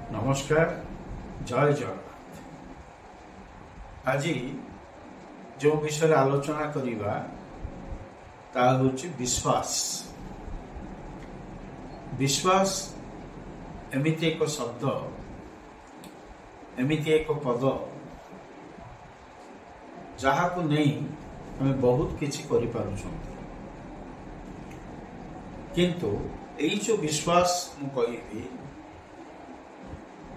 नमस्कार जय जगन्नाथ। आज जो विषय आलोचना करिबा ता होछि विश्वास। विश्वास एमिति एक शब्द, एमिति एक पद जहा को नहीं हमें बहुत किछि करि पारुछन, किंतु एई जो विश्वास मु कहिबी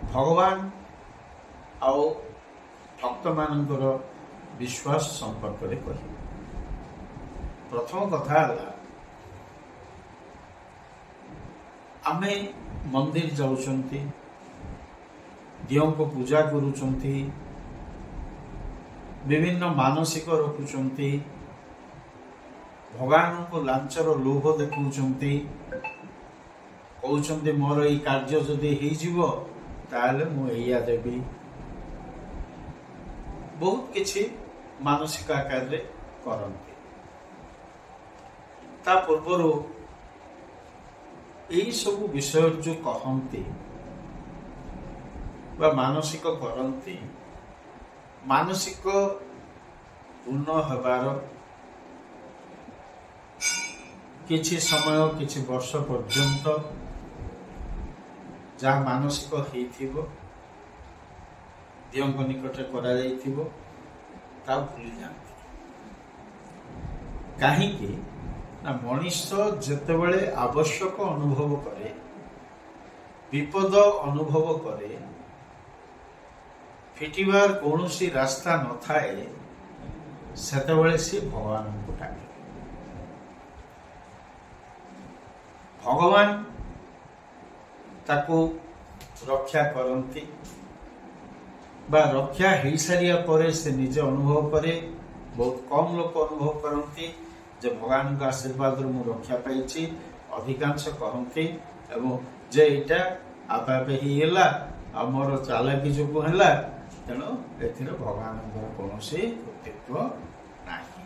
भगवान आउ भक्त मानकर विश्वास संपर्क में कह। प्रथम कथा आमे मंदिर जाउछंती, दियों को पूजा करूछंती, विभिन्न मानसिक रखुछंती, भगवान को लांचर लोभ देखुछंती, कहउछंती मोर ई कार्य जदि हेइ जिवो ताले मु एया देवी। बहुत किछि मानसिक आकार रे करंती। ता पूर्वरु एई सब विषय जो कहंती बा मानसिक करंती, मानसिक पूर्ण हबार किछि समय किछि वर्ष पर्यंत जहाँ मानसिक होइथिबो दियों निकट करा जाइथिबो ता भूली जाती। कहीं ना मनीष जेतेबेले आवश्यक अनुभव करे, विपद अनुभव करे, फिटिबार कौनसी रास्ता न थाए, सेतेबेले से भगवान को डाके। भगवान ताको रक्षा करंती बा रक्षा हो सारिया परे से निजे अनुभव करे। बहुत कम लोग अनुभव करंती जे भगवान का आशीर्वाद मु रक्षा पाइछि। अधिकांश कहंती एवं जे एटा आपे आपे ही होला हमर चालाकी जो होला, तेणु एथिरे भगवान कौनसी कर्तृत्व नाही।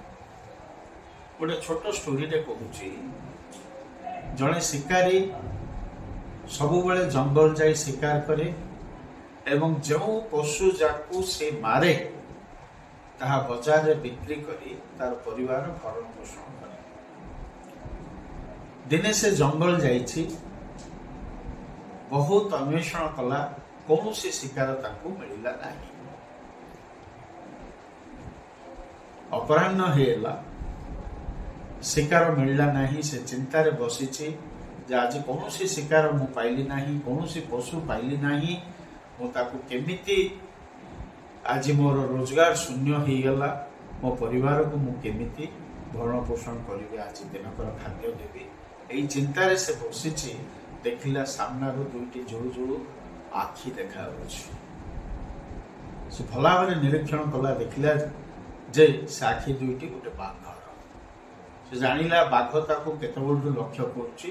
गोटे छोट स्टोरी रे कहूची। जड़े शिकारी सबुबले जंगल जाई शिकार करे एवं जो पशु जाकू से मारे ताहा बाजार रे बिक्री करी तार परिवार भरण पोषण करे। दिने से जंगल जाइछि, बहुत अन्वेषण कला, कौनसी शिकार ताकू मिलिला नाही। अपराह्न हेला, शिकार मिलला नाही। से चिंतार बसीछि जे आज कौन सी शिकार मु पाइली नाही, कौन सी पशु पाइली नाही, मु ताकू केमिति आज मोर रोजगार शून्य हो गला, मो परिवार को मु केमिति भरण पोषण करिवे, आज दिनकर खाद्य देवी। एई चिंतारे से बसीछि। देखिला सामना रो दुईटी जुळु जुळु आखि देखा होछि। से भला भाबरे निरीक्षण कला, देखिला जे से आखि दुईटी गोटे बाघर। से जानिला बाघ ताकू केते बडू लक्ष्य करछि,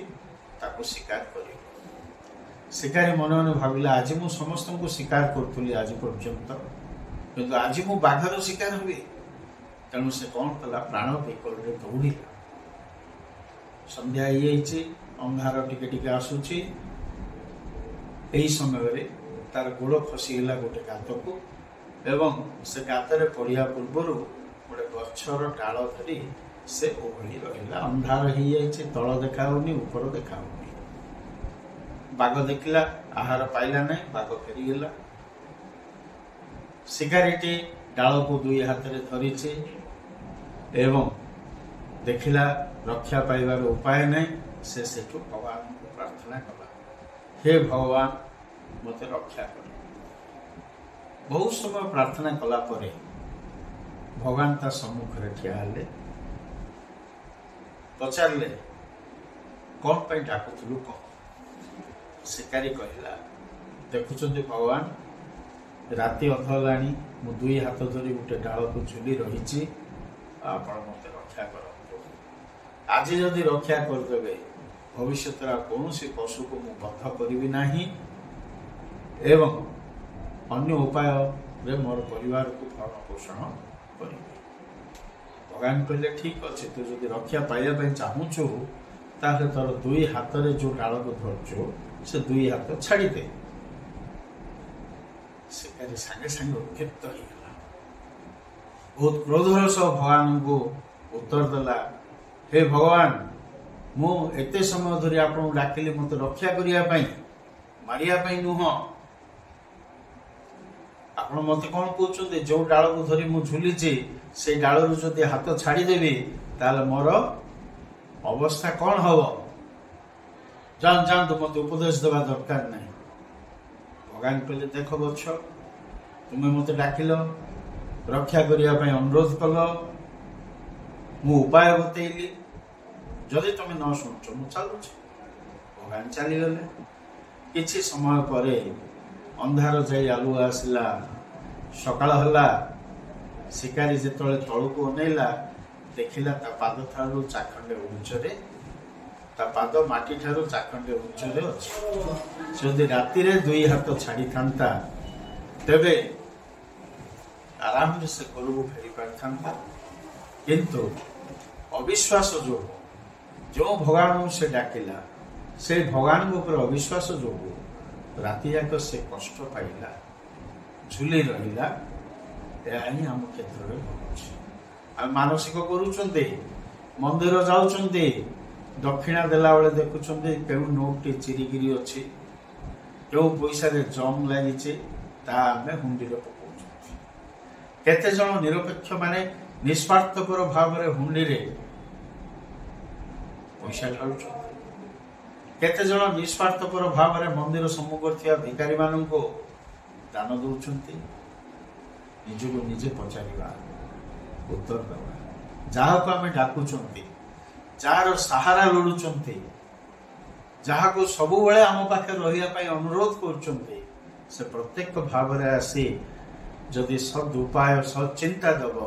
ताको शिकार करियो। शिकारी मन मन भाविला आज मु समस्त को शिकार करथुली आज पर्यंत, किंतु आज मु बाघर शिकार हुए। तेणु से कौन कला, प्राण विकल रे दौड़िला। संध्या होइछि, अंधार टिके टिके आसुछि। एही समय रे तार गोड़ खसी गेला गोटे गात को, एवं से गातरे पड़िया पूर्वरु गोटे गछर डाल धरी से ओहली रहिला। अंधार हो जाइछि, तळ देखा होनी, ऊपर देखा होनी। बाघ देखिला, आहार पाइला नहीं, बाघ फेरी गेला। शिकारीटी डाल को दुई हाथ रे धरिछि एवं देखिला रक्षा पाइबार उपाय नहीं। से सेठु भगवान को प्रार्थना कला, हे भगवान मते रक्षा कर। बहुत समय प्रार्थना कला परे भगवान ता सम्मुख रे ठिया हेले। पचारे कौन पे डाकुलु कह। शिकारी कहला, देखुचंदी भगवान राति अधलाणी, मु दुई हाथ धरी गोटे डाल को झुली रही, आपण मते रक्षा करंतु। आज जदि रक्षा करदेवे, भविष्य कौन पशु को मु बद्ध करिवि नाही एवं अन्य उपाय रे मोर परिवार को भरण पोषण करिवि। भगवान कहले, ठीक अच्छे, तू जदि रक्षा पाइबा चाहूचु ताहले तोर दुई हाथ रे जो डाल को धरचु से दुई हाथ छाड़ी दे। ଶିକାରୀ ସାଙ୍ଗେ ସାଙ୍ଗେ ଉତ୍କ୍ଷିପ୍ତ ହେଇଗଲା। ବହୁତ କ୍ରୋଧର ସହ ଭଗବାନଙ୍କୁ ଉତ୍ତର ଦେଲା, ହେ ଭଗବାନ, ମୁଁ ଏତେ ସମୟ ଧରି ଆପଣଙ୍କୁ ଡାକିଲି ମୋତେ ରକ୍ଷା କରିବା ପାଇଁ, ମାରିବା ପାଇଁ ନୁହଁ। ଆପଣ ମତେ କଣ କହୁଛନ୍ତି? ଯୋଉ ଡାଳକୁ ଧରି ମୁଁ ଝୁଲିଛି ସେଇ ଡାଳରୁ ଯଦି ହାତ ଛାଡିଦେବି ତାହେଲେ ମୋର ଅବସ୍ଥା କଣ ହବ? ଯାଆନ୍ତୁ, ମତେ ଉପଦେଶ ଦେବା ଦରକାର ନାହିଁ। ଭଗବାନ କହିଲେ, ଦେଖ ବତ୍ସ, ତୁମେ ମତେ ଡାକିଲ, ରକ୍ଷା କରିବା ପାଇଁ ଅନୁରୋଧ କଲ, ମୁଁ ଉପାୟ ବତେଇଲି, ଯଦି ତମେ ନ ଶୁଣୁଛ ମୁଁ ଚାଲୁଛି। ଭଗବାନ ଚାଲିଗଲେ। କିଛି ସମୟ ପରେ ଅନ୍ଧାର ଯାଇ ଆଲୁଅ ଆସିଲା, ସକାଳ ହେଲା। ଶିକାରୀ ଯେତେବେଳେ ତଳକୁ ଅନେଇଲା, ଦେଖିଲା ତା ପାଦ ଠାରୁ ଚାଖଣ୍ଡେ ଉଚ୍ଚରେ, ତା ପାଦ ମାଟି ଠାରୁ ଚାଖଣ୍ଡେ ଉଚ୍ଚରେ ଅଛି। ଯଦି ରାତିରେ 2 ହାତ ଛାଡିଥାନ୍ତା ତେବେ ଆରାମରେ ସେ ଘରକୁ ଫେରି ପାରିଥାନ୍ତା। କିନ୍ତୁ ଅବିଶ୍ୱାସ ଯୋଗୁଁ, ଯେଉଁ ଭଗବାନଙ୍କୁ ସେ ଡାକିଲା, ସେଇ ଭଗବାନଙ୍କ ଉପରେ ଅବିଶ୍ୱାସ ଯୋଗୁଁ ରାତି ଯାକ ସେ କଷ୍ଟ ପାଇଲା, ଝୁଲି ରହିଲା। ଏହା ହିଁ ଆମ କ୍ଷେତ୍ରରେ ଘଟୁଛି। ଆମେ ମାନସିକ କରୁଛନ୍ତି, ମନ୍ଦିର ଯାଉଛନ୍ତି, ଦକ୍ଷିଣା ଦେଲା ବେଳେ ଦେଖୁଛନ୍ତି କେଉଁ ନୋଟଟି ଚିରିକିରି ଅଛି, କେଉଁ ପଇସାରେ ଜମ୍ ଲାଗିଛି, ତାହା ଆମେ ହୁଣ୍ଡିରେ ପକାଉଛନ୍ତି। କେତେ ଜଣ ନିରପେକ୍ଷ ମାନେ ନିଃସ୍ୱାର୍ଥପର ଭାବରେ ହୁଣ୍ଡିରେ ପଇସା ଢାଳୁଛନ୍ତି। କେତେ ଜଣ ନିଃସ୍ୱାର୍ଥପର ଭାବରେ ମନ୍ଦିର ସମ୍ମୁଖରେ ଥିବା ଭିକାରୀ ମାନଙ୍କୁ ଦାନ ଦଉଛନ୍ତି। ନିଜକୁ ନିଜେ ପଚାରିବା, ଉତ୍ତର ଦେବା। ଯାହାକୁ ଆମେ ଡାକୁଛନ୍ତି, ଯାହାର ସାହାରା ଲୋଡୁଛନ୍ତି, ଯାହାକୁ ସବୁବେଳେ ଆମ ପାଖରେ ରହିବା ପାଇଁ ଅନୁରୋଧ କରୁଛନ୍ତି, ସେ ପ୍ରତ୍ୟେକ ଭାବରେ ଆସି ଯଦି ସଦ୍ ଉପାୟ, ସଦ୍ ଚିନ୍ତା ଦେବ,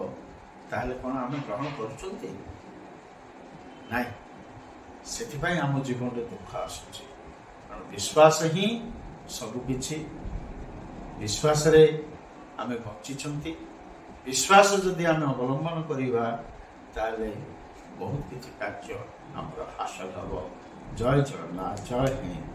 ତାହେଲେ କଣ ଆମେ ଗ୍ରହଣ କରୁଛନ୍ତି? ନାଇଁ। ସେଥିପାଇଁ ଆମ ଜୀବନରେ ଦୁଃଖ ଆସୁଛି। କାରଣ ବିଶ୍ୱାସ ହିଁ ସବୁକିଛି। ବିଶ୍ୱାସରେ ଆମେ ବଞ୍ଚିଛନ୍ତି। ବିଶ୍ୱାସ ଯଦି ଆମେ ଅବଲମ୍ବନ କରିବା ତାହେଲେ ବହୁତ କିଛି କାର୍ଯ୍ୟ ଆମର ହାସଲ ହେବ। ଜୟ ଜଗନ୍ନାଥ, ଜୟ ହିନ୍ଦ।